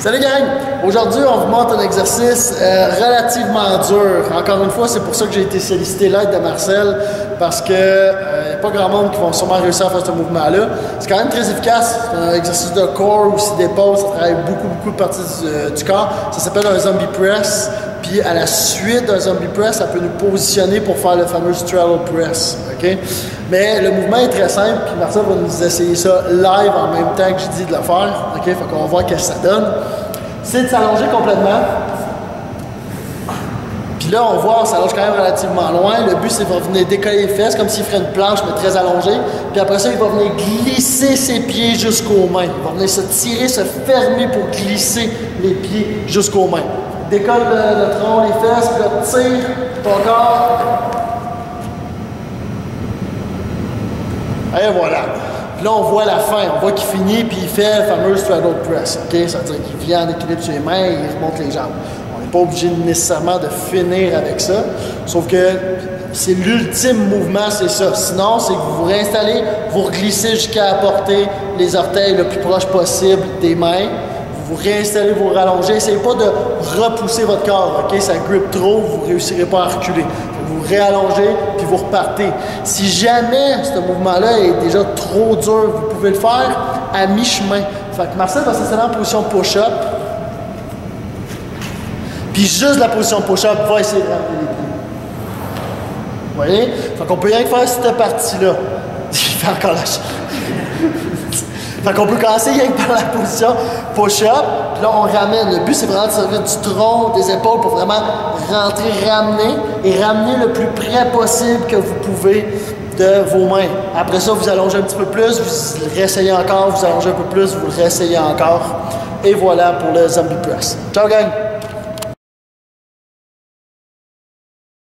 Salut gang! Aujourd'hui, on vous montre un exercice relativement dur. Encore une fois, c'est pour ça que j'ai été sollicité l'aide de Marcel, parce que n'y a pas grand monde qui vont sûrement réussir à faire ce mouvement-là. C'est quand même très efficace. C'est un exercice de corps, aussi d'épaule, ça travaille beaucoup de parties du corps. Ça s'appelle un zombie press. Puis à la suite d'un zombie press, ça peut nous positionner pour faire le fameux straddle press. Okay? Mais le mouvement est très simple, puis Marcel va nous essayer ça live en même temps que je dis de le faire. Okay? Fait qu'on va voir qu'est-ce que ça donne. C'est de s'allonger complètement. Puis là, on voit, on s'allonge quand même relativement loin. Le but, c'est de venir décoller les fesses comme s'il ferait une planche, mais très allongée. Puis après ça, il va venir glisser ses pieds jusqu'aux mains. Il va venir se tirer, se fermer pour glisser les pieds jusqu'aux mains. Décolle le tronc, les fesses, puis là, tire ton corps. Et voilà. Puis là, on voit la fin. On voit qu'il finit, puis il fait le fameux straddle press. Okay? Ça veut dire qu'il vient en équilibre sur les mains et il remonte les jambes. On n'est pas obligé nécessairement de finir avec ça. Sauf que c'est l'ultime mouvement, c'est ça. Sinon, c'est que vous vous réinstallez, vous reglissez jusqu'à apporter les orteils le plus proche possible des mains. Vous réinstallez, vous rallongez. Essayez pas de repousser votre corps, ok? Ça grippe trop, vous ne réussirez pas à reculer. Vous réallongez, puis vous repartez. Si jamais ce mouvement-là est déjà trop dur, vous pouvez le faire à mi-chemin. Fait que Marcel va s'installer en position push-up. Puis juste la position push-up va essayer de ramener les pieds. Vous voyez? Fait qu'on peut rien faire cette partie-là. Il fait encore la chose. Fait qu'on peut commencer rien que par la position push-up, puis là on ramène. Le but c'est vraiment de servir du tronc, des épaules pour vraiment rentrer, ramener et ramener le plus près possible que vous pouvez de vos mains. Après ça, vous allongez un petit peu plus, vous le réessayez encore, vous allongez un peu plus, vous le réessayez encore. Et voilà pour le zombie press. Ciao gang!